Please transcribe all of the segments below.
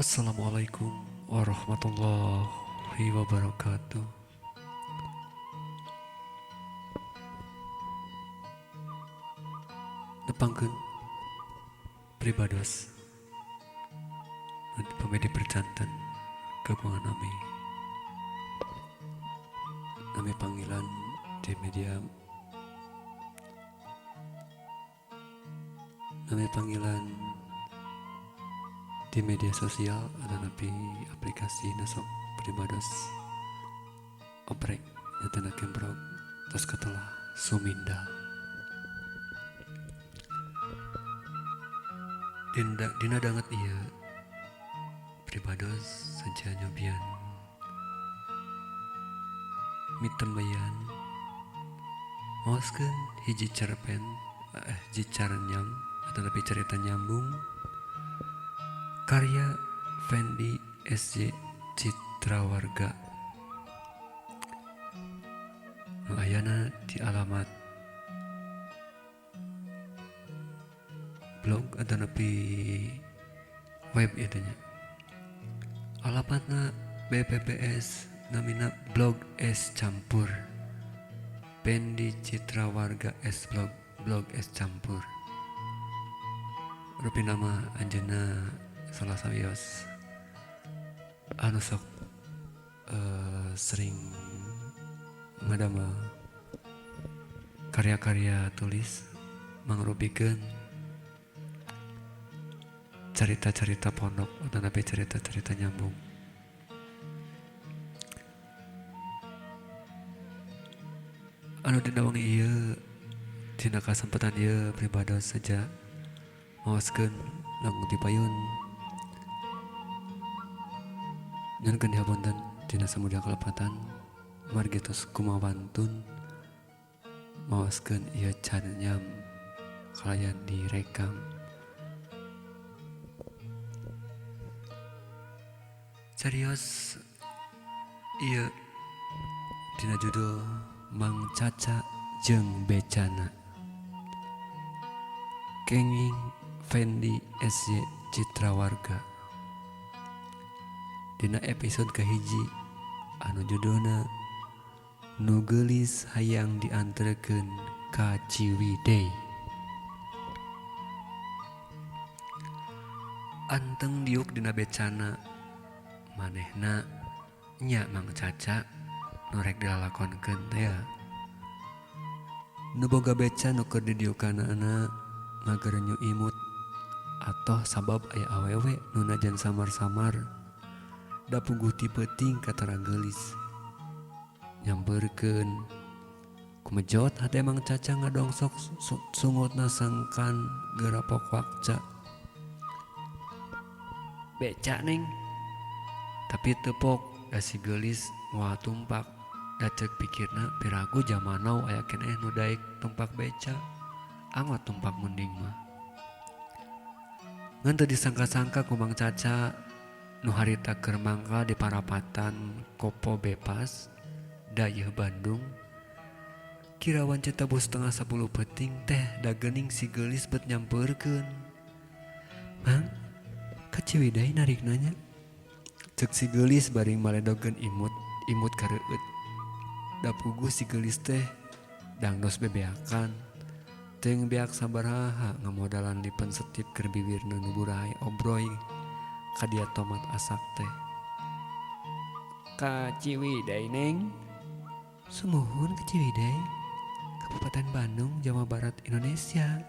Assalamualaikum warahmatullahi wabarakatuh. Nepangkeun pribados pamedi percanten kagungan nami panggilan di media nami panggilan di media sosial ada napi aplikasi nasok pribados oprek nyatana kembrok tos katelah suminda dina danget iya pribados saja nyobian mitembayan maoskeun hiji cerpen nyam atau lebih cerita nyambung karya Fendi SJ Citrawarga nu ayana di alamat blog atau lebih web itunya alamatna BPPS namina blog S campur Fendi Citrawarga S blog S campur rupi nama anjeunna salah sawios anu sok sering ngadamel karya-karya tulis mangrupikeun cerita-cerita pondok atau nabi cerita-cerita nyambung. Anu dina wengi ieu dina kasempatan ieu pribados saja maoskeun langkung dipayun nyunkeun dihapunten dina samudia kalepatan margi tos kumawantun maoskeun ieu can nyam kalayan direkam carios ieu dina judul Mang Caca jeung Becana kenging Fendi SJ Citrawarga dina episode kahiji anu judulna Nu Geulis Hayang Dianterkeun ka Ciwidey. Anteng diuk dina becana manehna nya Mang Caca norek dilalakonkeun teh nu boga beca nu keur didiukanaana ngagerenyu imut atoh sabab aya awewe nu najan samar-samar da puguh ti peuting katara geulis nyampeurkeun kumejot hate Mang Caca ngadongsok sungutna sangkan gerapok wakca beca neng tapi tepok da si geulis moal tumpak da ceuk pikirna piragu jamanau aya keneh nu daek tumpak beca anggot tumpak mending mah ngan teu disangka-sangka ku Mang Caca nu harita keur mangkal di parapatan Kopo Bepas dayeuh Bandung kirawan cetabus setengah 10 peuting teh da geuning si geulis bet nyampeurkeun Mang ka Ciwidey narik nanya ceuk si geulis baring maledogeun imut kareueut da puguh si geulis teh dangdos bebeakan teu beak sabaraha ngamodalan lipen setip keur bibirna nu burahay obroy ka dia tomat asak teh ka Ciwidey neng sumuhun ka Ciwidey Kabupaten Bandung Jawa Barat Indonesia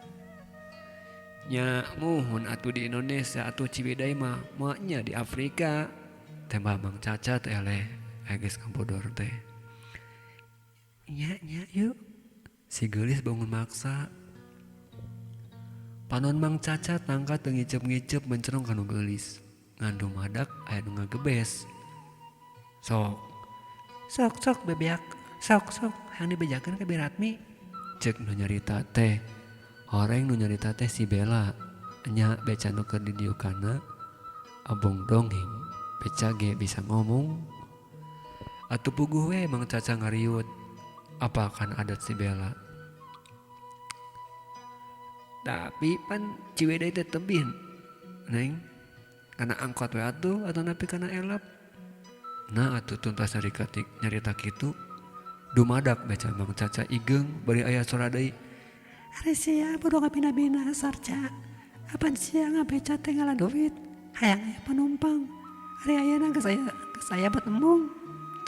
nya muhun atuh di Indonesia atuh Ciwidey mah nya di Afrika tembah Mang Caca teh eleh geus ngabodor teh nya yuk si geulis bangun maksa panon Mang Caca tangka teu ngicep-ngicep mencerong kanu geulis ngandung madak aya nu ngagebes sok bebeak sok hayang dibejakeun ka Biratmi ceuk nu nyarita teh horeng nu nyarita teh si Bella nya beca nu keur didiukana abong dongeng beca ge bisa ngomong atuh puguh we Mang Caca ngariut apa akan adat si Bella tapi pan Ciwidey teh tebih neng karena angkot we atuh atau napi karena elap. Nah atuh tuntas nyarita kitu dumadak beca Mang Caca igeng bari aya sora deui. Ari sia bodo kapina-pina sarca. Apan sia ngabeca teh ngalah duit. Hayang aya penumpang. Ari ayeuna geus aya betembung.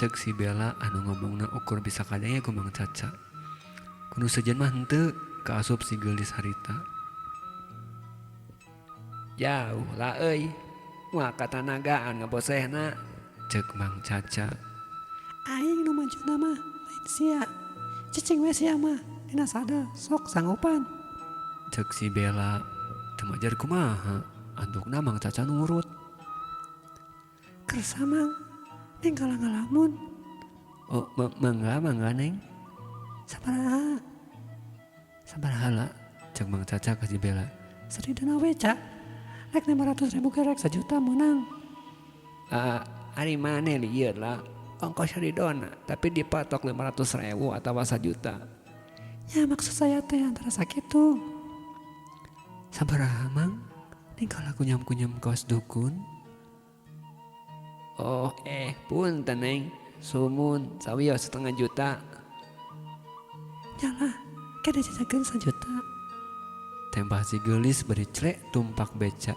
Cek si Bella anu ngomongna ukur bisa kadenge ku Mang Caca. Kudu sejen mah henteu kaasup si geulis harita. Jauh lah euy. Moal katanagaan ngaposehna. Cek Mang Caca. Aing nu majuna mah lain sia. Cicing we sia mah dina sadel sok sanggupan. Cek si Bella teu majar kumaha. Antukna Mang Caca nurut. Kersa mang ning kalah ngalamun. Oh mangga neng. Sabaraha? Sabaraha lah. Cek Mang Caca ke si Bella. Saridana we ca. Rek 500.000 ke rek 1 juta menang. Ari maneh lieur lah. Ongkos saridona tapi dipatok 500.000 atau 1 juta. Ya maksud saya teh antara sakitu. Sabaraha mang? Ning kalau kunyam-kunyam kos dukun. Oh punten neng. Sumun sawios 1,5 juta. Nyalah, kena jajakeun 1 juta. Tembah si geulis beri clek tumpak beca.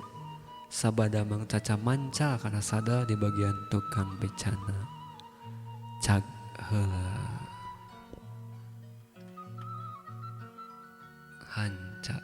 Sabada Mang Caca mancal karena sadel di bagian tukang becana. Cag heula. Hanca.